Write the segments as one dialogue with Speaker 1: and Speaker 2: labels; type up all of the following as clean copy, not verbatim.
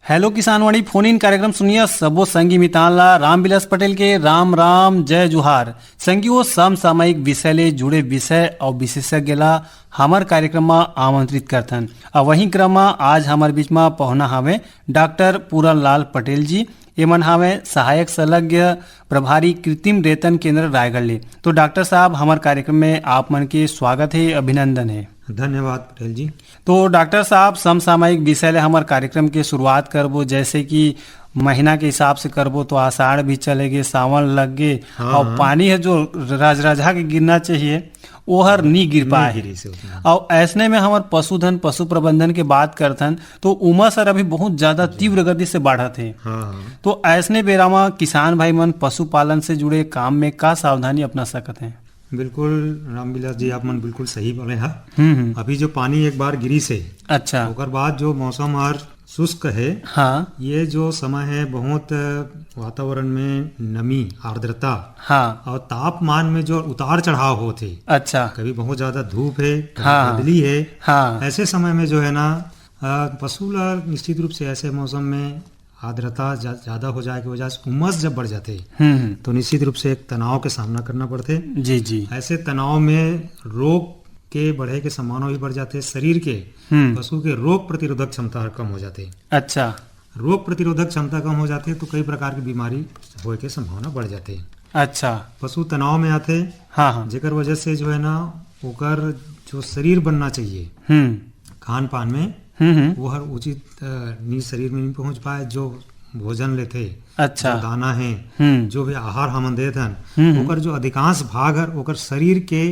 Speaker 1: Hello Kisanvani phone in कार्यक्रम सुनिए सबो संगी मितानला रामविलास पटेल के राम राम जय जुहार। संगियों समसामयिक विषय ले जुड़े विषय और विशेषज्ञ ला हमार कार्यक्रम में आमंत्रित करथन। और वहीं क्रम में आज हमारे बीच में पहुना हवे डॉक्टर पूरन लाल पटेल जी। एमन हवे सहायक संलग्न प्रभारी कृत्रिम रेतन केंद्र रायगढ़ ले। तो डॉक्टर साहब हमारे कार्यक्रम में आप मन के स्वागत है, अभिनंदन है।
Speaker 2: धन्यवाद पटेल जी।
Speaker 1: तो डॉक्टर साहब समसामयिक विषय ले हमारे कार्यक्रम के शुरुआत करबो, जैसे कि महीना के हिसाब से करबो तो आषाढ़ भी चलेगे, सावन लग गे। और पानी है जो राजराजा के गिरना चाहिए वो हर नहीं गिर पाए। और ऐसने में हमारे पशुधन पशु प्रबंधन के बात करथन तो उमस अभी बहुत ज्यादा तीव्र गति से बढ़त है। तो ऐसने बेरा में किसान भाई मन पशुपालन से जुड़े काम में का सावधानी अपना सकत हैं?
Speaker 2: बिल्कुल रामविलास जी, आप मन बिल्कुल सही बोले हैं। अभी जो पानी एक बार गिरी से
Speaker 1: अच्छा
Speaker 2: ओकर बाद जो मौसम और शुष्क है,
Speaker 1: हाँ
Speaker 2: ये जो समय है बहुत वातावरण में नमी आर्द्रता
Speaker 1: हाँ
Speaker 2: और तापमान में जो उतार चढ़ाव होते,
Speaker 1: अच्छा
Speaker 2: कभी बहुत ज्यादा धूप है, कभी
Speaker 1: हाँ
Speaker 2: बदली है।
Speaker 1: हाँ
Speaker 2: ऐसे समय में जो है ना पशु ला निश्चित रूप से ऐसे मौसम में आर्द्रता ज्यादा हो जाए की वजह से उमस जब बढ़ जाते तो निश्चित रूप से एक तनाव के सामना करना पड़ते।
Speaker 1: जी जी
Speaker 2: ऐसे तनाव में रोग के बढ़े के संभावना भी बढ़ जाते, शरीर के पशु के रोग प्रतिरोधक क्षमता कम हो जाते।
Speaker 1: अच्छा
Speaker 2: रोग प्रतिरोधक क्षमता कम हो जाते तो कई प्रकार की बीमारी होए के संभावना बढ़ जाते।
Speaker 1: अच्छा
Speaker 2: पशु तनाव में आते,
Speaker 1: हाँ हाँ
Speaker 2: जेकर वजह से जो है ना ओकर जो शरीर बनना चाहिए खान पान में वो हर उचित नी शरीर में नहीं पहुंच पाए। जो भोजन लेते,
Speaker 1: अच्छा
Speaker 2: जो दाना है, जो भी आहार हम देथन ओकर जो अधिकांश भाग है ओकर शरीर के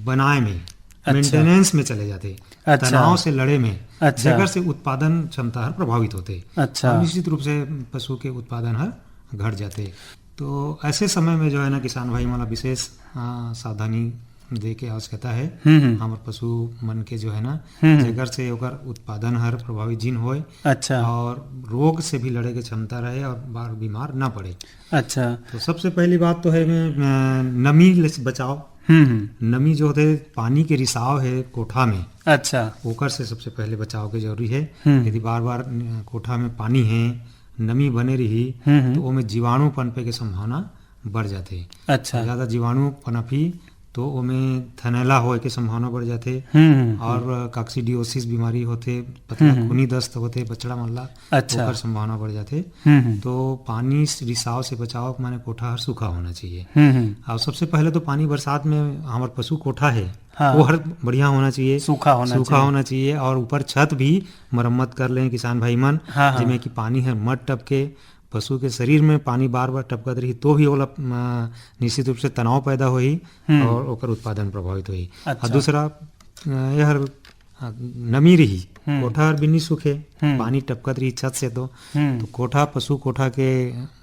Speaker 2: बनाए में मेंटेनेंस में चले जाते,
Speaker 1: अच्छा
Speaker 2: तनाव से लड़े में,
Speaker 1: अच्छा
Speaker 2: जेकर से उत्पादन क्षमता हर प्रभावित होते।
Speaker 1: अच्छा
Speaker 2: निश्चित रूप से पशु के उत्पादन हर घट जाते। तो ऐसे समय में जो है ना किसान भाई वाला विशेष सावधानी दे के आवश्यकता है। हमारे पशु मन के जो है ना जेकर से ओकर उत्पादन हर प्रभावित जिन होए,
Speaker 1: अच्छा
Speaker 2: और रोग से भी लड़े के क्षमता रहे और बार बीमार ना पड़े।
Speaker 1: अच्छा
Speaker 2: तो सबसे पहली बात तो है नमी से बचाव। नमी जो होते पानी के रिसाव है कोठा में,
Speaker 1: अच्छा
Speaker 2: ओकर से सबसे पहले बचाव के जरूरी है। यदि बार बार कोठा में पानी है, नमी बने रही तो ओमे जीवाणु पनपे के संभावना बढ़ जाते।
Speaker 1: अच्छा
Speaker 2: ज्यादा जीवाणु पनपी तो ओमे थनैला होए के संभावना बढ़ जाते और काक्सीडियोसिस बीमारी होते, पतला खूनी दस्त होते बछड़ा मल्ला,
Speaker 1: अच्छा
Speaker 2: ओकर संभावना बढ़ जाते। तो पानी रिसाव से बचाव माने कोठा हर सूखा होना चाहिए। और सबसे पहले तो पानी बरसात में हमारे पशु कोठा है वो हर बढ़िया होना चाहिए, सूखा होना चाहिए। और ऊपर छत भी मरम्मत कर लें किसान भाई मन, जिसमें कि पानी है मत टपके, पशु के शरीर में पानी बार बार टपकत रही तो भी ओला निश्चित रूप से तनाव पैदा होई और ओकर उत्पादन प्रभावित होई।
Speaker 1: अच्छा।
Speaker 2: और दूसरा यह नमी रही कोठा हर बिन्नी सूखे, पानी टपकत रही छत से तो कोठा पशु कोठा के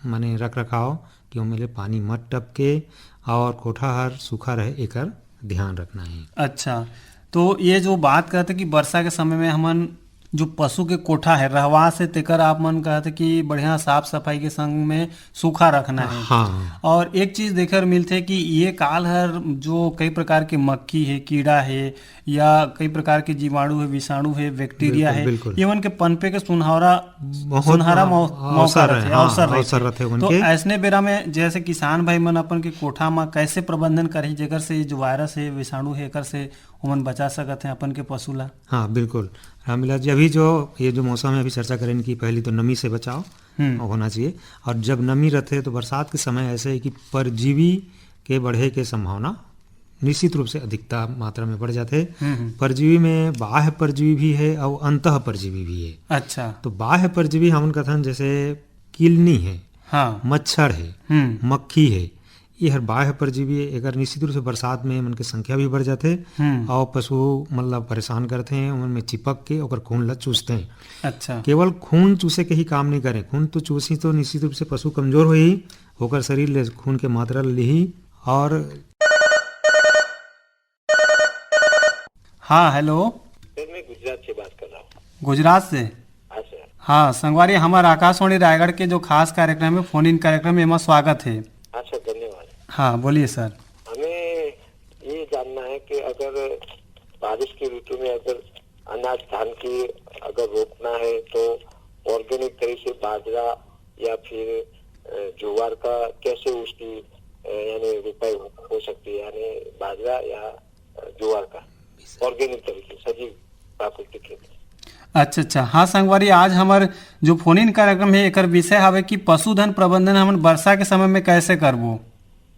Speaker 2: माने रख रखाव कि उनमें पानी मत टपके और कोठा हर सूखा रहे, एकर ध्यान रखना है।
Speaker 1: अच्छा, तो ये जो बात करते कि वर्षा के समय में हमन जो पशु के कोठा है रहवा से तेकर आप मन कहते कि बढ़िया साफ सफाई के संग में सूखा रखना है।
Speaker 2: हाँ।
Speaker 1: और एक चीज देखकर मिलते कि ये काल हर जो कई प्रकार के मक्खी है, कीड़ा है या कई प्रकार के जीवाणु है, विषाणु है, बैक्टीरिया है, ये मन के पनपे के सुनहरा मौका रहते। तो ऐसने बेरा में जैसे किसान भाई मन अपन के कोठा में कैसे प्रबंधन करी जेकर से जो वायरस है, विषाणु है, एकर से ओमन बचा सकते हैं अपन के पशु ला?
Speaker 2: हाँ बिल्कुल रामविलास जी, अभी जो ये जो मौसम है अभी चर्चा करेंगे कि पहली तो नमी से बचाव होना चाहिए। और जब नमी रहते है तो बरसात के समय ऐसे है कि परजीवी के बढ़े के संभावना निश्चित रूप से अधिकता मात्रा में बढ़ जाते हैं। परजीवी में बाह्य परजीवी भी है और अंतः परजीवी भी है।
Speaker 1: अच्छा,
Speaker 2: तो बाह्य परजीवी हम कथन जैसे किलनी है,
Speaker 1: हाँ,
Speaker 2: मच्छर है, मक्खी है, ये हर बाह्य परजीवी अगर निश्चित रूप से बरसात में उनकी संख्या भी बढ़ जाते और पशु मतलब परेशान करते हैं, उनमें चिपक के और खून ला चूसते हैं।
Speaker 1: अच्छा,
Speaker 2: केवल खून चूसे के ही काम नहीं करें, खून तो चूसी तो निश्चित रूप से पशु कमजोर हो ही होकर शरीर ले खून के मात्रा ली। और
Speaker 1: हाँ हेलो,
Speaker 3: मैं गुजरात से बात कर रहा हूँ।
Speaker 1: गुजरात से?
Speaker 3: हाँ सर।
Speaker 1: हाँ संगवारी, हमारे आकाशवाणी रायगढ़ के जो खास कार्यक्रम है फोन इन कार्यक्रम में स्वागत है।
Speaker 3: हाँ सर, धन्यवाद।
Speaker 1: हाँ बोलिए सर।
Speaker 3: हमें ये जानना है कि अगर बारिश की ऋतु में अगर अनाज धान की अगर रोपना है तो ऑर्गेनिक तरीके से बाजरा या फिर ज्वार का कैसे उसकी यानी रुपए हो सकती है, यानी बाजरा या ज्वार का ऑर्गेनिक तरीके सजीव प्राकृतिक खेती।
Speaker 1: अच्छा अच्छा, हाँ संगवारी, आज हमार जो फोन इन कार्यक्रम है एक विषय हवे कि पशुधन प्रबंधन हम वर्षा के समय में कैसे करबो।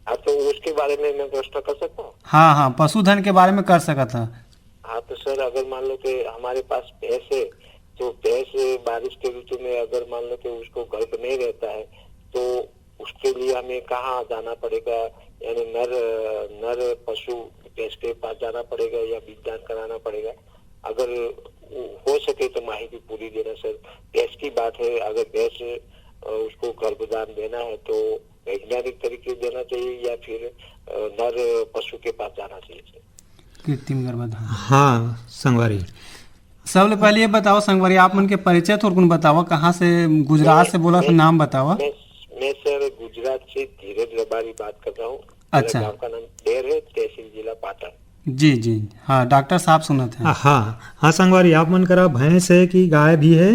Speaker 3: हाँ, तो उसके बारे में मैं प्रश्न कर सकता हूँ?
Speaker 1: हाँ हाँ, पशुधन के बारे में कर सकता।
Speaker 3: हाँ, तो सर अगर मान लो कि हमारे पास भैंस है, तो भैंस बारिश के ऋतु में अगर मान लो कि उसको गर्भ नहीं रहता है, तो उसके लिए हमें कहाँ जाना पड़ेगा, यानी नर पशु भैंस के पास जाना पड़ेगा या बीजदान कराना पड़ेगा? अगर हो सके तो माहिती पूरी देना सर। भैंस की बात है, अगर भैंस उसको गर्भदान देना है तो वैज्ञानिक तरीके देना चाहिए या फिर नर पशु के पास जाना चाहिए सर?
Speaker 1: कृत्रिम गर्भधान।
Speaker 2: हाँ संगवारी,
Speaker 1: सबसे पहले ये बताओ संगवारी, आप मन के परिचय थोड़ा बताओ, कहाँ से, गुजरात से बोला तो नाम बताओ।
Speaker 3: मैं सर गुजरात से धीरज रबारी बात कर रहा हूँ।
Speaker 1: अच्छा,
Speaker 3: गाँव का नाम डेर है, तहसील जिला पाटन।
Speaker 1: जी जी, हाँ डॉक्टर साहब सुनत हैं।
Speaker 2: हाँ हाँ संगवारी, आप मन करा भैंस है कि गाय भी है?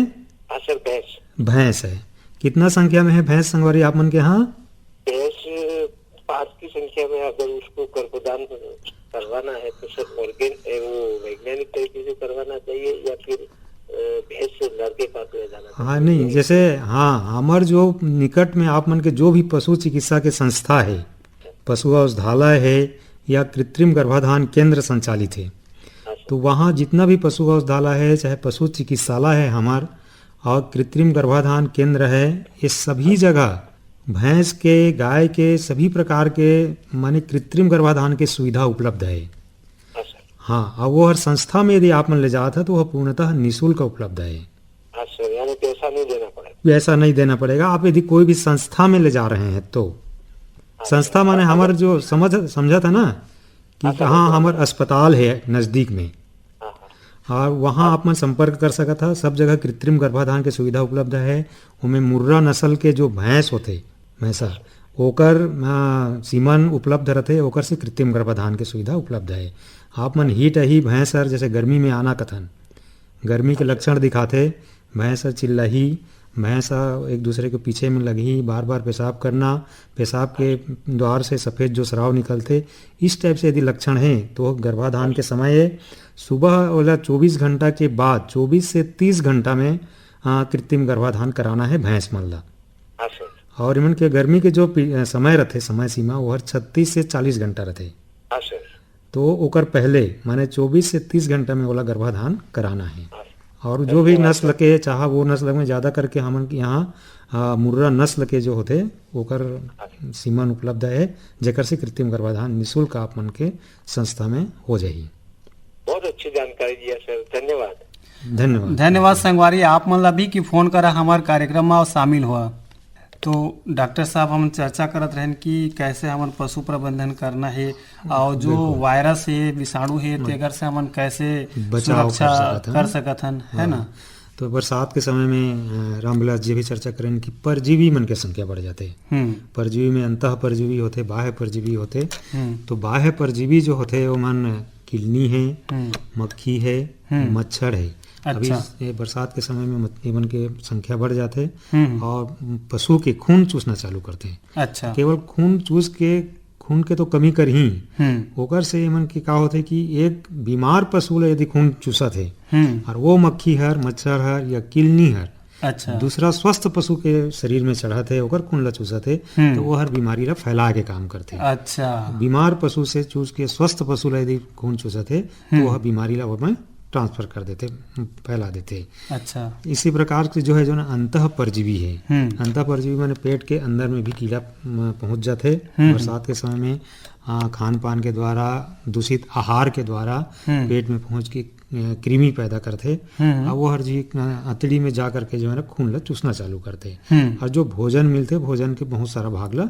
Speaker 3: हाँ सर,
Speaker 2: भैंस है। कितना संख्या में है भैंस संगवारी आप मन के यहाँ?
Speaker 3: भैंस 5 की संख्या में। अगर उसको गर्भदान करवाना है तो सर वो वैज्ञानिक तरीके से करवाना चाहिए या फिर भैंस नर के पास ले जाना चाहिए?
Speaker 2: हाँ नहीं, जैसे हाँ हमार जो निकट में आप मन के जो भी पशु चिकित्सा के संस्था है, पशु औषधालय है या कृत्रिम गर्भाधान केंद्र संचालित है, तो वहाँ जितना भी पशु औषधालय है, चाहे पशु चिकित्सालय है हमार और कृत्रिम गर्भाधान केंद्र है, ये सभी जगह भैंस के, गाय के सभी प्रकार के माने कृत्रिम गर्भाधान की सुविधा उपलब्ध है। हाँ, और वो हर संस्था में यदि आप मन ले जाता है तो वह पूर्णतः निःशुल्क उपलब्ध है।
Speaker 3: सर, यानी पैसा नहीं देना पड़ेगा?
Speaker 2: पैसा नहीं देना पड़ेगा। आप यदि कोई भी संस्था में ले जा रहे हैं तो संस्था माने हमारे जो समझा था ना कि कहाँ हमारे अस्पताल है नजदीक में, और वहाँ आप मन संपर्क कर सकता था। सब जगह कृत्रिम गर्भाधान की सुविधा उपलब्ध है। उनमें मुर्रा नस्ल के जो भैंस होते, भैंसा ओकर सीमन उपलब्ध रहते, ओकर से कृत्रिम गर्भाधान की सुविधा उपलब्ध है। आप मन हीट ही भैंस हर जैसे गर्मी में आना कथन, गर्मी के लक्षण दिखाते, भैंस चिल्लाही, भैंस एक दूसरे के पीछे में लगी, बार बार पेशाब करना, पेशाब के द्वार से सफ़ेद जो स्राव निकलते, इस टाइप से यदि लक्षण है तो गर्भाधान के समय सुबह वाला 24 घंटा के बाद 24 से 30 घंटा में कृत्रिम गर्भाधान कराना है भैंस मल्ला। और इमन के गर्मी के जो समय रहते, समय सीमा वो हर 36 से 40 घंटा रहते, तो ओकर पहले माने 24 से 30 घंटा में वाला गर्भाधान कराना है। और जो भी नस्ल के, चाहे वो नस्ल में ज़्यादा करके हमन यहाँ मुर्रा नस्ल के जो होते ओकर सीमन उपलब्ध है, जेकर से कृत्रिम गर्भाधान निःशुल्क आप मन के संस्था में हो जाही।
Speaker 3: बहुत अच्छी जानकारी दिया सर, धन्यवाद।
Speaker 2: धन्यवाद
Speaker 1: धन्यवाद संगवारी, आप मन अभी की फोन करा हमारे कार्यक्रम में और शामिल हुआ। तो डॉक्टर साहब हम चर्चा करत रहन कि कैसे हमन पशु प्रबंधन करना है और जो वायरस है, विषाणु है, तेगर से हमन कैसे सुरक्षा कर सकत हन, है ना।
Speaker 2: तो बरसात के समय में रामविलास जी भी चर्चा करें कि परजीवी मन के संख्या बढ़ जाते। परजीवी में अंतः परजीवी होते, बाह्य परजीवी होते। तो बाह्य परजीवी जो होते वो मन किलनी है, मक्खी है, मच्छर है। अभी ये बरसात के समय में इवन के संख्या बढ़ जाते और पशु के खून चूसना चालू करते हैं।
Speaker 1: अच्छा,
Speaker 2: केवल खून चूस के खून के तो कमी कर ही ओकर से इमन की का होते कि एक बीमार पशु ले यदि खून चूसत है और वो मक्खी हर, मच्छर हर या किलनी हर,
Speaker 1: अच्छा,
Speaker 2: दूसरा स्वस्थ पशु के शरीर में चढ़त है, ओकर खून ला चूसत है, तो वो हर बीमारी ला फैला के काम करते।
Speaker 1: अच्छा,
Speaker 2: बीमार पशु से चूस के स्वस्थ पशु ला यदि खून चूसत है तो वह बीमारी ला वो ट्रांसफर कर देते, फैला देते।
Speaker 1: अच्छा,
Speaker 2: इसी प्रकार से जो है जो ना अंतः परजीवी है, अंतः परजीवी माने पेट के अंदर में भी कीड़ा पहुंच जाते। बरसात के समय में खान पान के द्वारा, दूषित आहार के द्वारा पेट में पहुंच के कृमि पैदा करते और वो हर जी अतड़ी में जा करके जो है ना खून ला चूसना चालू करते और जो भोजन मिलते, भोजन के बहुत सारा भाग ला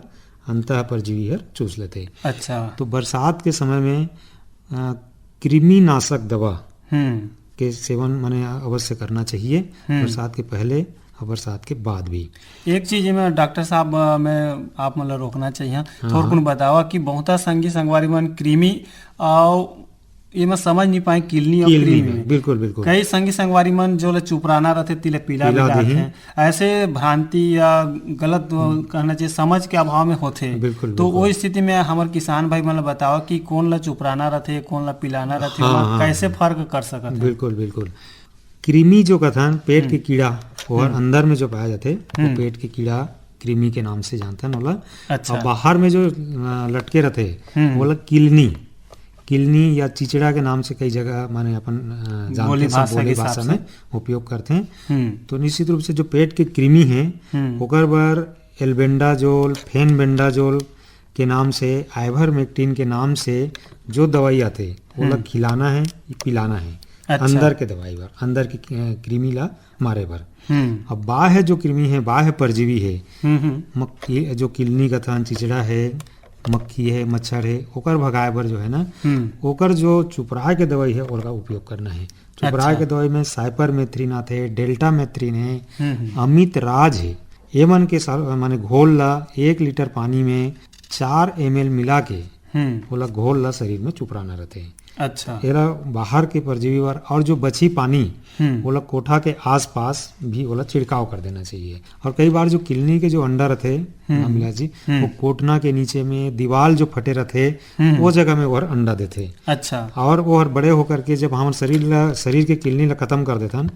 Speaker 2: अंतः परजीवी हर चूस लेते।
Speaker 1: अच्छा,
Speaker 2: तो बरसात के समय में कृमिनाशक दवा के सेवन माने अवश्य करना चाहिए, बरसात के पहले और बरसात के बाद भी।
Speaker 1: एक चीज में डॉक्टर साहब मैं आप मतलब रोकना चाहिए, थोड़ा कुछ बतावा कि बहुता संगी संगवारी मन कृमि और ये मैं समझ नहीं पाए किलनी और कृमि में।
Speaker 2: बिल्कुल बिल्कुल।
Speaker 1: कई संगी संगवारी मन जो चुपराना रहते तिले पीला हैं, ऐसे भ्रांति या गलत कहना चाहिए समझ के अभाव में होते। तो वो स्थिति में हमारे किसान भाई मतलब बताओ कि कौन ला चुपराना रहते कौन ला पिलाना रहते, कैसे फर्क कर सकते।
Speaker 2: बिल्कुल बिल्कुल। कृमि जो कथन पेट के कीड़ा और अंदर में जो पाया जाते वो पेट के कीड़ा कृमि के नाम से जानते हैं। अच्छा। और बाहर में जो लटके रहते बोला किलनी या चिचड़ा के नाम से कई जगह माने अपन जानते हैं, बोली भाषा में उपयोग करते हैं। तो निश्चित रूप से जो पेट के कृमि है ओकर बर एल्बेंडाजोल, फेनबेंडाजोल के नाम से, आइवरमेक्टिन के नाम से जो दवाई आते वो खिलाना है पिलाना है। अच्छा। अंदर के दवाई बर, अंदर की कृमि ला मारे बर। अब बाह्य जो कृमि है, बाह्य परजीवी है, मक्खी जो किलनी कथन, चिचड़ा है, मक्खी है, मच्छर है, ओकर भगाए बर जो है ना ओकर जो चुपराए के दवाई है ओकर उपयोग करना है। चुपराए के दवाई में साइपरमेथ्रिन आते, डेल्टामेथ्रिन है, अमित राज है। एमन के माने घोल ला 1 लीटर पानी में 4 ml मिला के ओला घोल ला शरीर में चुपराना रहते हैं।
Speaker 1: अच्छा।
Speaker 2: एला बाहर के परजीवी और जो बची पानी ओला कोठा के आसपास भी ओला छिड़काव कर देना चाहिए। और कई बार जो किलनी के जो अंडा रहते अमिला जी वो कोटना के नीचे में दीवाल जो फटे रहते वो जगह में वो अंडा देते।
Speaker 1: अच्छा।
Speaker 2: और वो बड़े होकर के जब हम शरीर के किलनी ला खत्म कर देथन,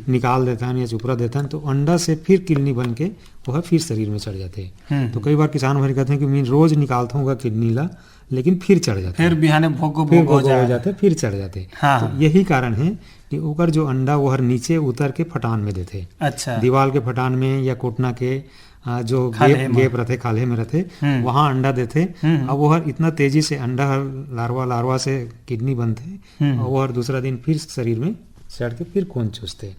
Speaker 2: निकाल देथन या चुपरा देथन, तो अंडा से फिर किलनी बन के वह फिर शरीर में चढ़ जाते। तो कई बार किसान भाई कहते हैं कि मैं रोज निकालता हूँ किडनी ला, लेकिन फिर चढ़ जाते,
Speaker 1: फिर बिहाने भोग
Speaker 2: हो जाते, फिर चढ़ जाते। हाँ। तो यही कारण है कि ओकर जो अंडा वो हर नीचे उतर के फटान में देते।
Speaker 1: अच्छा।
Speaker 2: दीवार के फटान में या कोटना के जो गेप रहते, खाले में रहते, वहां अंडा देते। अब वो हर इतना तेजी से अंडा लार्वा से किडनी बनते और वो हर दूसरा दिन फिर शरीर में चढ़ के फिर खून चूसते।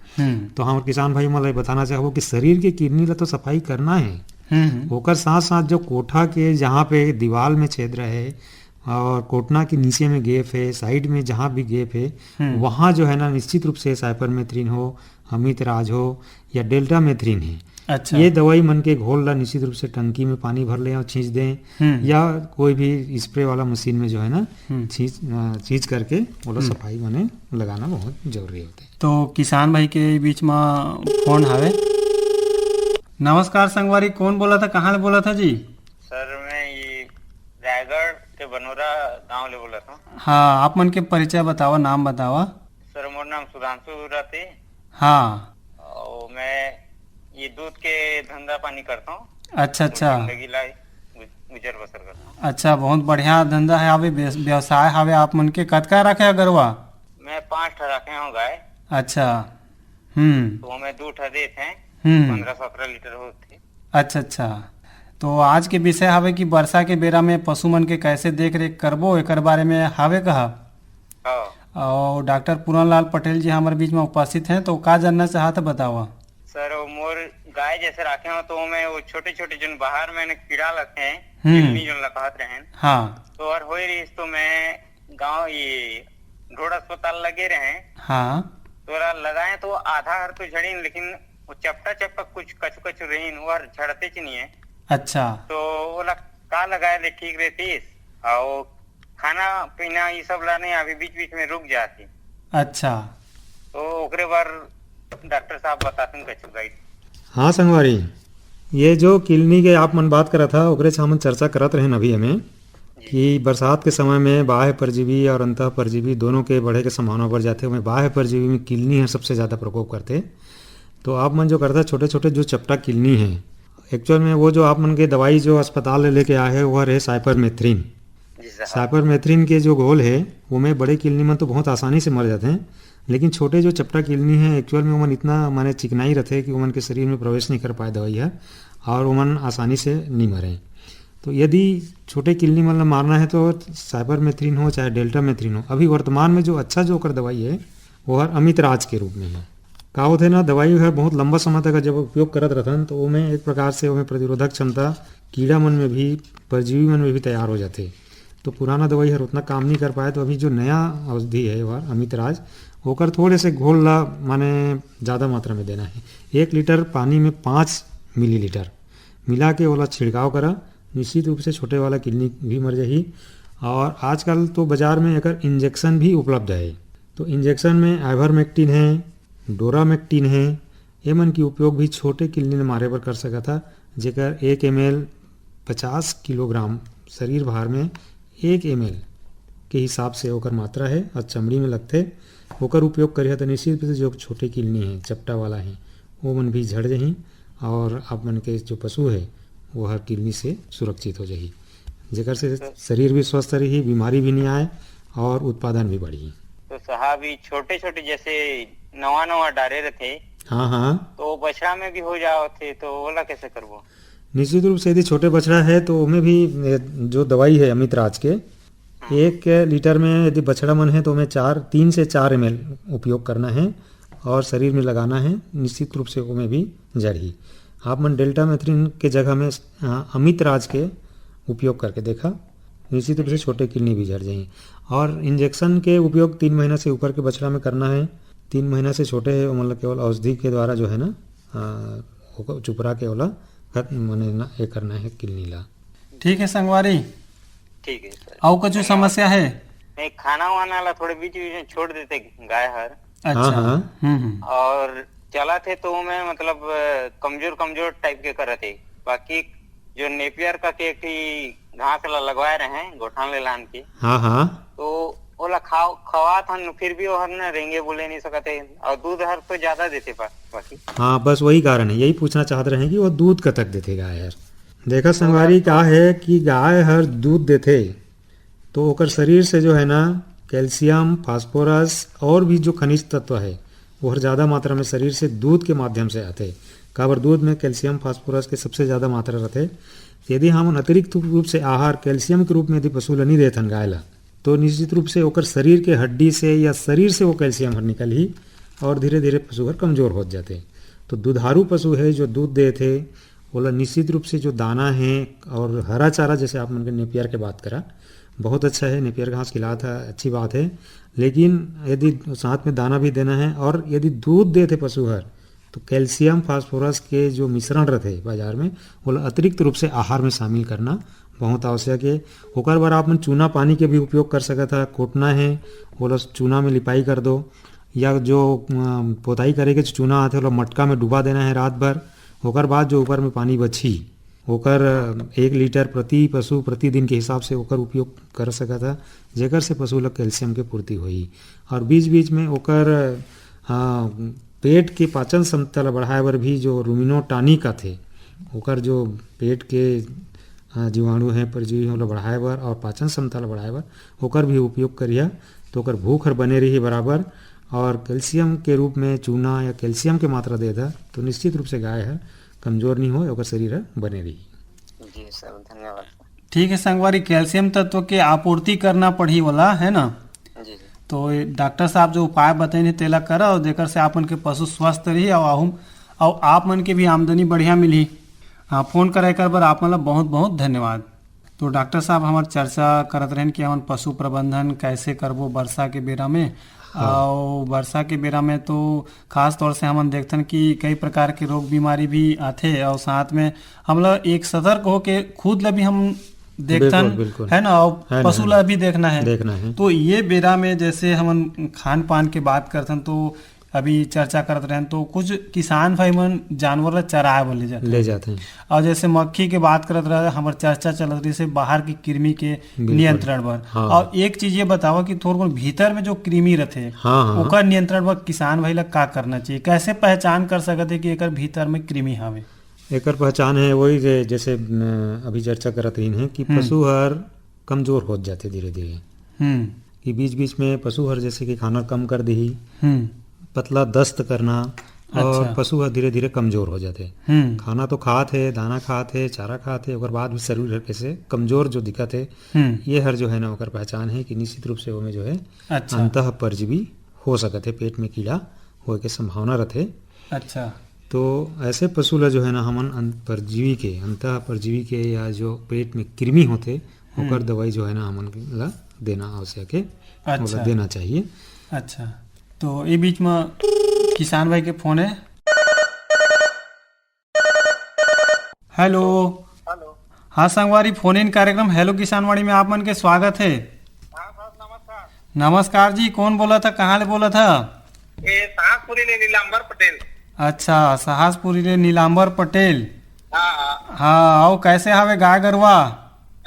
Speaker 2: तो हमारे किसान भाई मला बताना चाहो कि शरीर के किडनी ला तो सफाई करना है, ओकर साथ साथ जो कोठा के जहाँ पे दीवाल में छेद रहे और कोटना के नीचे में गेप है, साइड में जहाँ भी गेप है वहाँ जो है ना निश्चित रूप से साइपरमेथ्रिन हो, अमित राज हो या डेल्टामेथ्रिन है। अच्छा। ये दवाई मन के घोल ला निश्चित रूप से टंकी में पानी भर लें और छींच दें या कोई भी स्प्रे वाला मशीन में जो है ना छींच करके वो सफाई माने लगाना बहुत जरूरी होता है।
Speaker 1: तो किसान भाई के बीच में फोन हावे। नमस्कार संगवारी, कौन बोला था, कहाँ बोला था जी?
Speaker 4: सर मैं ये रायगढ़ के बनोरा गांव ले बोला था।
Speaker 1: हाँ, आप मन के परिचय बतावा, नाम बतावा।
Speaker 4: सर मोर नाम सुधांशु रहते।
Speaker 1: हाँ।
Speaker 4: और मैं ये दूध के धंधा पानी करता हूँ।
Speaker 1: अच्छा अच्छा।
Speaker 4: जिंदगी लाई गुजर बसर करता हूँ।
Speaker 1: अच्छा, बहुत बढ़िया धंधा है, हावे व्यवसाय हावे आप मन के। कतका रखे गरवा?
Speaker 4: मैं 5 रखे हूँ गाय।
Speaker 1: अच्छा।
Speaker 4: तो हमें दूध देते हैं 15-17 लीटर होते।
Speaker 1: अच्छा अच्छा। तो आज के विषय हावे कि वर्षा के बेरा में पशु मन के कैसे देख रेख करबो, एक बारे में हावे कहा। और डॉक्टर पूरनलाल पटेल जी हमारे बीच में उपस्थित हैं, तो का जानना चाहते बतावा।
Speaker 4: सर मोर गाय जैसे रखे हो तो मैं वो छोटे छोटे जो बाहर मैंने कीड़ा रखे हैं जो लगाते रहे। हाँ। तो और हो रही तो मैं गाँव ये ढोड़ अस्पताल लगे रहे।
Speaker 1: हाँ।
Speaker 4: तो लगाए तो आधा हर तो झड़ी, लेकिन वो चपटा कुछ कछु रही वो झड़ते च नहीं है। अच्छा। तो वो का लगाए ले ठीक रहती और खाना पीना ये सब लाने अभी बीच में रुक जाती। अच्छा। तो ओकरे बार डॉक्टर साहब बताते हैं कछु गाइड।
Speaker 2: हाँ संगवारी, ये जो किलनी के आप मन बात करा था ओकरे से हम चर्चा करत रहे अभी हमें कि बरसात के समय में बाह्य परजीवी और अंतः परजीवी दोनों के बढ़े के संभावना बढ़ जाते हैं। बाह्य परजीवी में किलनी है सबसे ज़्यादा प्रकोप करते। तो आप मन जो करता है छोटे छोटे जो चपटा किलनी है, एक्चुअल में वो जो आप मन के दवाई जो अस्पताल लेके आए हैं वो है साइपरमेथ्रिन। साइपरमेथ्रिन के जो घोल है वो में बड़े किलनी में तो बहुत आसानी से मर जाते हैं, लेकिन छोटे जो चपटा किलनी है एक्चुअल में वो इतना माने चिकनाई रहते कि वो के शरीर में प्रवेश नहीं कर पाए दवाई है और वो आसानी से नहीं मरे। तो यदि छोटे किलनी मतलब मारना है तो साइपरमेथ्रिन हो चाहे डेल्टामेथ्रिन हो। अभी वर्तमान में जो अच्छा जो दवाई है वो है अमित राज के रूप में है। का होते ना दवाई है बहुत लंबा समय तक जब उपयोग करत रहन तो वो में एक प्रकार से वो प्रतिरोधक क्षमता कीड़ा मन में भी परजीवी मन में भी तैयार हो जाते। तो पुराना दवाई है उतना काम नहीं कर पाए। तो अभी जो नया औषधि है वह अमित राज होकर थोड़े से घोल ला माने ज़्यादा मात्रा में देना है। 1 लीटर पानी में 5 मिलीलीटर मिला के वाला छिड़काव करा, निश्चित रूप से छोटे वाला किडनी भी मर जाही और आजकल तो बाज़ार में एकर इंजेक्शन भी उपलब्ध है। तो इंजेक्शन में आइवरमेक्टिन है, डोरामेक्टिन है, एमन की उपयोग भी छोटे किलनी मारे पर कर सका था, जेकर 1 ml 50 किलोग्राम शरीर भार में 1 ml के हिसाब से ओकर मात्रा है और चमड़ी में लगते ओकर उपयोग करिए तो निश्चित रूप से जो छोटे किलनी है चपटा वाला है वो मन भी झड़ जही और आप मन के जो पशु है वो हर किलनी से सुरक्षित हो जाही, जेकर से शरीर भी स्वस्थ रही, बीमारी भी नहीं आए और उत्पादन भी बढ़ी।
Speaker 4: तो साहब ये छोटे छोटे जैसे नवा डारे रहते,
Speaker 2: हाँ
Speaker 4: तो बछड़ा में भी हो जाओ थे, तो ओला कैसे करबो?
Speaker 2: निश्चित रूप से यदि छोटे बछड़ा है तो उनमें भी जो दवाई है अमित राज के 1 लीटर में यदि बछड़ा मन है तो उनमें 3 से 4 ml उपयोग करना है और शरीर में लगाना है। निश्चित रूप से उनमें भी जड़ी आप मन डेल्टा मेथ्रिन के जगह में अमित राज के उपयोग करके देखा, निश्चित रूप से छोटे किडनी भी झड़ जाएंगे। और इंजेक्शन के उपयोग 3 महीना से ऊपर के बछड़ा में करना है, 3 महीना से छोटे है मतलब केवल औषधि के द्वारा जो है ना चुपरा के वाला मैंने ना ये करना है किडनी ला।
Speaker 1: ठीक है संगवारी,
Speaker 4: ठीक है सर।
Speaker 1: और कुछ समस्या है?
Speaker 4: नहीं, खाना वाना ला थोड़े बीच बीच में छोड़ देते गाय हर।
Speaker 1: अच्छा।
Speaker 4: और चला थे तो मैं मतलब कमजोर टाइप के कर थे। बाकी जो नेपियर का के घास ला लगवाए रहे हैं गोठान ले लान की, तो ओला खवा था फिर भी वो हर न रेंगे बोले नहीं सकते और दूध हर तो ज्यादा देते बाकी।
Speaker 2: हाँ बस वही कारण है, यही पूछना चाहते रहे कि वो दूध कब तक देते गाय हर। देखा संगवारी का है कि गाय हर दूध देते तो ओकर शरीर से जो है ना कैल्शियम, फास्फोरस और भी जो खनिज तत्व है वो हर ज़्यादा मात्रा में शरीर से दूध के माध्यम से आते। काबर दूध में कैल्शियम फास्फोरस के सबसे ज़्यादा मात्रा रहते। यदि हम अतिरिक्त रूप से आहार कैल्शियम के रूप में यदि पशु ला नहीं देथन गाय ला तो निश्चित रूप से ओकर शरीर के हड्डी से या शरीर से वो कैल्शियम हर निकल ही और धीरे धीरे पशु हर कमज़ोर हो जाते। तो दुधारू पशु है जो दूध दे थे बोला निश्चित रूप से जो दाना है और हरा चारा, जैसे आप मन के नेपियर के बात करा बहुत अच्छा है, नेपियर घास खिलात है अच्छी बात है, लेकिन यदि साथ में दाना भी देना है और यदि दूध देते पशु हर तो कैल्शियम फास्फोरस के जो मिश्रण रहते बाजार में वो अतिरिक्त रूप से आहार में शामिल करना बहुत आवश्यक है। ओकर बार आप चूना पानी के भी उपयोग कर सकत है, कोटना है बोला चूना में लिपाई कर दो या जो पोताई करे के चूना आते वो मटका में डुबा देना है रात भर। ओकर बाद जो ऊपर में पानी बची ओकर 1 लीटर प्रति पशु प्रतिदिन के हिसाब से ओकर उपयोग कर सकत है, जेकर से पशु ला कैल्शियम के पूर्ति होई। और बीच बीच में ओकर पेट के पाचन क्षमता ला बढ़ाए बर भी जो रूमिनो टॉनिक आथे ओकर जो पेट के जीवाणु है परजीवी ला बढ़ाए बर और पाचन क्षमता ला बढ़ाए बर ओकर भी उपयोग करिया तो ओकर भूख हर बने रही बराबर। और कैल्शियम के रूप में चूना या कैल्शियम के मात्रा दे दा तो निश्चित रूप से गाय है कमजोर नहीं हो ओकर शरीर बने रही।
Speaker 4: जी सर, धन्यवाद।
Speaker 1: ठीक है संगवारी, कैल्शियम तत्व के आपूर्ति करना पड़ी वाला है ना।
Speaker 4: जी।
Speaker 1: तो डॉक्टर साहब जो उपाय बताए तेला करा और देकर से आप मन के पशु स्वस्थ रही और आप मन के भी आमदनी बढ़िया मिली। फोन करे कर बर आप मतलब बहुत बहुत धन्यवाद। तो डॉक्टर साहब हमार चर्चा करत रहें कि हम पशु प्रबंधन कैसे करबो वर्षा के बेरा में। और वर्षा के बेरा में तो खास तौर से हम देखते हैं कि कई प्रकार के रोग बीमारी भी आते और साथ में हम लोग एक सतर्क हो के खुद ला भी हम देखते है ना और पशु ला भी देखना है। तो ये बेरा में जैसे हम खान पान के बात करते हैं तो अभी चर्चा करते रहे तो कुछ किसान भाई मन जानवर ला चराए ले जाते हैं। और जैसे मक्खी के बात करते रहे हमारे चर्चा चलत रही से बाहर की कृमि के नियंत्रण पर। और एक चीज ये बताओ कि थोड़ा भीतर में जो कृमि रहते ओकर नियंत्रण पर किसान भाई ला का करना चाहिए, कैसे पहचान कर सकते कि एकर भीतर में कृमि हवे?
Speaker 2: एकर पहचान है वही जैसे अभी चर्चा करत रही है कि पशु हर कमजोर हो जाते धीरे धीरे कि बीच बीच में पशु हर जैसे कि खाना कम कर दी, पतला दस्त करना और पशु हर धीरे धीरे कमजोर हो जाते। खाना तो खाते है, दाना खाते, चारा खाते, और बाद भी शरीर कैसे कमजोर जो दिखत है ये हर जो है ना ओकर पहचान है कि निश्चित रूप से वो में जो है अंतः परजीवी हो सकते, पेट में कीड़ा हो के संभावना रहते।
Speaker 1: अच्छा,
Speaker 2: तो ऐसे पशु ला जो है ना हमन परजीवी के अंतः परजीवी के या जो पेट में कृमि होते ओकर दवाई जो है ना हमन ला देना आवश्यक है। अच्छा, देना चाहिए।
Speaker 1: अच्छा, तो ये बीच में किसान भाई के फोन है। हेलो। हाँ संगवारी, फोन इन कार्यक्रम हेलो किसानवाड़ी में आप मन के स्वागत है।
Speaker 4: हाँ सर, नमस्कार।
Speaker 1: नमस्कार जी, कौन बोला था, कहाँ ले बोला था?
Speaker 4: ये साहसपुरी ने नीलांबर पटेल।
Speaker 1: अच्छा, साहसपुरी ले नीलांबर पटेल।
Speaker 4: हाँ
Speaker 1: हाँ, और कैसे हवे गाय गरवा?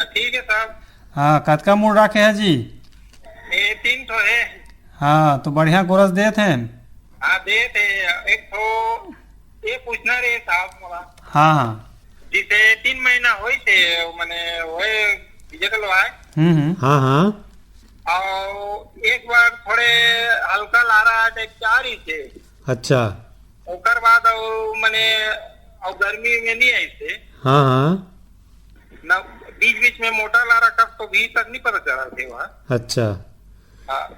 Speaker 4: ठीक है साहब।
Speaker 1: हाँ, कतका मूड रखे है जी?
Speaker 4: ये 3 ठो है।
Speaker 1: हाँ, तो बढ़िया गोरस देत हैं।
Speaker 4: हाँ दे थे। एक ठो ये पूछना रे साहब मोला।
Speaker 1: हाँ हाँ,
Speaker 4: जिसे 3 महीना हुई थे मैंने वही डिजिटल है।
Speaker 2: हाँ हाँ,
Speaker 4: और एक बार थोड़े हल्का ला रहा है 4 ही थे।
Speaker 2: अच्छा,
Speaker 4: ओकर बाद मैंने और गर्मी में नहीं आई थे
Speaker 2: हाँ हाँ,
Speaker 4: ना, बीच बीच में मोटा ला रहा तब तो भी तक नहीं पता चला थे वहाँ।
Speaker 2: अच्छा,
Speaker 4: हाँ,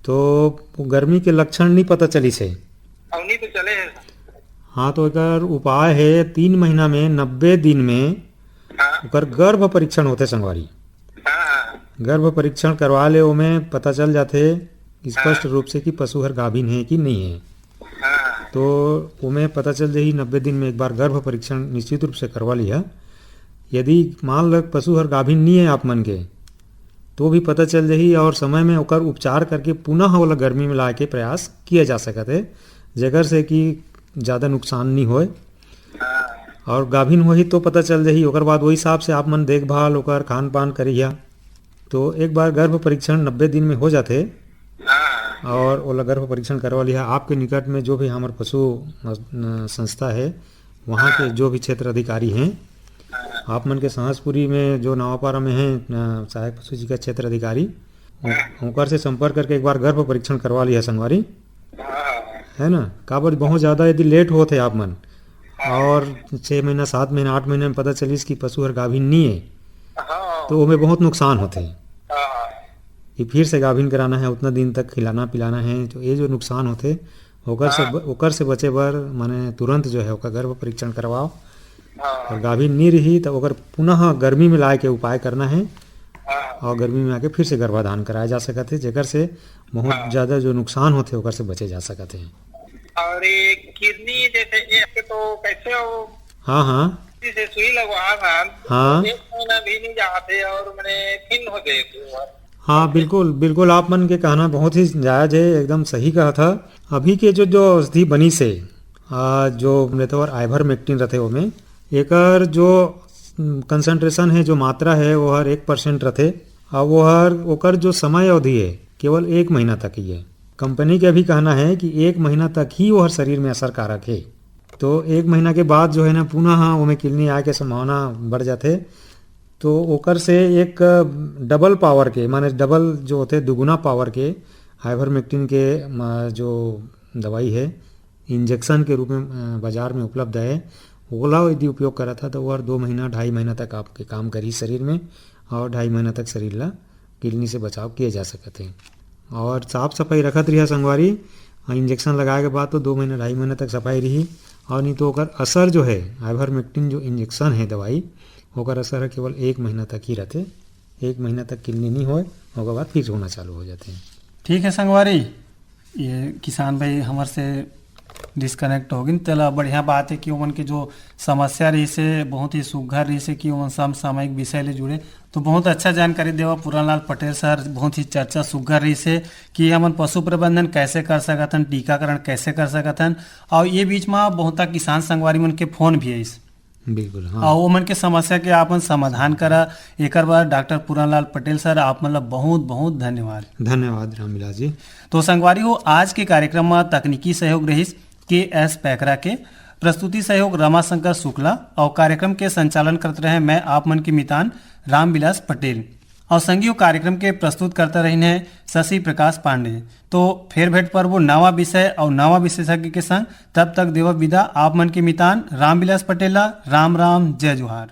Speaker 2: तो गर्मी के लक्षण नहीं पता चली से?
Speaker 4: और नहीं तो चले।
Speaker 2: हाँ, तो एकर उपाय है 3 महीना में 90 दिन में
Speaker 4: हाँ
Speaker 2: ओकर गर्भ परीक्षण होते संगवारी।
Speaker 4: हाँ
Speaker 2: गर्भ परीक्षण करवा ले, ओमें पता चल जाते स्पष्ट रूप से कि पशु हर गाभिन है कि नहीं है।
Speaker 4: हाँ
Speaker 2: तो ओमें पता चल जाही 90 दिन में एक बार गर्भ परीक्षण निश्चित रूप से करवा लिया। यदि मान लो पशु हर गाभिन नहीं है आप मन के, तो भी पता चल जाही और समय में ओकर उपचार करके पुनः वाला गर्मी में ला के प्रयास किया जा सकते है, जेकर से कि ज़्यादा नुकसान नहीं होए और गाभिन होही तो पता चल जाही। ओकर बाद वही हिसाब से आप मन देखभाल ओकर खान पान करिया। तो एक बार गर्भ परीक्षण 90 दिन में हो जाते और ओला गर्भ परीक्षण करवा लिया। आपके निकट में जो भी हमारे पशु संस्था है वहाँ के जो भी क्षेत्र अधिकारी हैं, आप मन के साहसपुरी में जो नवापारा में हैं सहायक पशु जी का क्षेत्र अधिकारी, ओकर से संपर्क करके एक बार गर्भ परीक्षण करवा लिया संगवारी, है ना। काबर बहुत ज़्यादा यदि लेट होते आप मन और 6 महीना 7 महीना 8 महीने में पता चलिस कि पशु हर गाभिन नहीं है, तो ओमें बहुत नुकसान होते कि फिर से गाभिन कराना है, उतना दिन तक खिलाना पिलाना है। तो ये जो नुकसान होते ओकर से बचे बर माने तुरंत जो है ओकर गर्भ परीक्षण करवाओ और गाभिन नहीं रही तो ओकर पुनः गर्मी में लाए के उपाय करना है और गर्मी में आके फिर से गर्भाधान कराया जा सकते, जेकर से बहुत ज्यादा जो नुकसान होते ओकर से बचे जा सकते हैं।
Speaker 4: और ये किडनी जैसे ये तो कैसे हो?
Speaker 2: हाँ हाँ,
Speaker 4: से सुई लगवा था।
Speaker 2: हाँ
Speaker 4: 1 महीना भी नहीं जाते और मैंने फिन हो गए थे।
Speaker 2: हाँ, बिल्कुल बिल्कुल, आप मन के कहना बहुत ही जायज है, एकदम सही कहा था। अभी के जो औषधि बनी से जो रहते और आइवरमेक्टिन रहते वो में एकर जो कंसंट्रेशन है, जो मात्रा है वो हर 1% रहते और वो हर ओकर जो समय अवधि है केवल 1 महीना तक ही है। कंपनी के भी कहना है कि 1 महीना तक ही वो हर शरीर में असर कारक है। तो 1 महीना के बाद जो है ना पुनः ओमें किडनी आए के संभावना बढ़ जाते। तो ओकर से एक डबल पावर के माने डबल जो होते दुगुना पावर के आइवरमेक्टिन के जो दवाई है इंजेक्शन के रूप में बाजार में उपलब्ध है, ओला यदि उपयोग करा था तो वो 2 महीना 2.5 महीना तक आपके काम करी शरीर में और 2.5 महीना तक शरीर ला किडनी से बचाव किए जा सकते हैं। और साफ सफाई रखत रही संगवारी, इंजेक्शन लगाए के बाद तो 2 महीना 2.5 महीना तक सफाई रही और नहीं तो ओकर असर जो है आइवरमेक्टिन जो इंजेक्शन है दवाई ओकर असर है केवल 1 महीना तक ही रहते। 1 महीना तक किडनी नहीं होए ओकर बाद फिर होना चालू हो जाते हैं।
Speaker 1: ठीक है संगवारी, ये किसान भाई हमारे से डिस्कनेक्ट हो गई। चला बढ़िया बात है कि उमन की जो समस्या रही से बहुत ही सुघर रही से कि उमन समसामयिक विषय ले जुड़े, तो बहुत अच्छा जानकारी देवा पूरनलाल पटेल सर। बहुत ही चर्चा सुघर रही से कि हमन पशु प्रबंधन कैसे कर सकथन, टीकाकरण कैसे कर सकथन और ये बीच में बहुत किसान संगवारी मन के फोन भी है
Speaker 2: बिल्कुल, हाँ।
Speaker 1: और वो मन के समस्या के आपन समाधान करा। एक बार डॉक्टर पूरनलाल पटेल सर आप मतलब बहुत बहुत धन्यवाद।
Speaker 2: धन्यवाद रामविलास जी।
Speaker 1: तो संगवारी हो आज के कार्यक्रम में तकनीकी सहयोग रहीस KS पैकरा के, प्रस्तुति सहयोग रमाशंकर शुक्ला और कार्यक्रम के संचालन करते रहे मैं आप मन के मितान रामविलास पटेल और संगीय कार्यक्रम के प्रस्तुत करते रही हैं शशि प्रकाश पांडे। तो फिर भेंट पर वो नवा विषय और नवा विशेषज्ञ के संग, तब तक देव विदा आप मन के मितान रामविलास पटेला। राम राम, जय जोहार।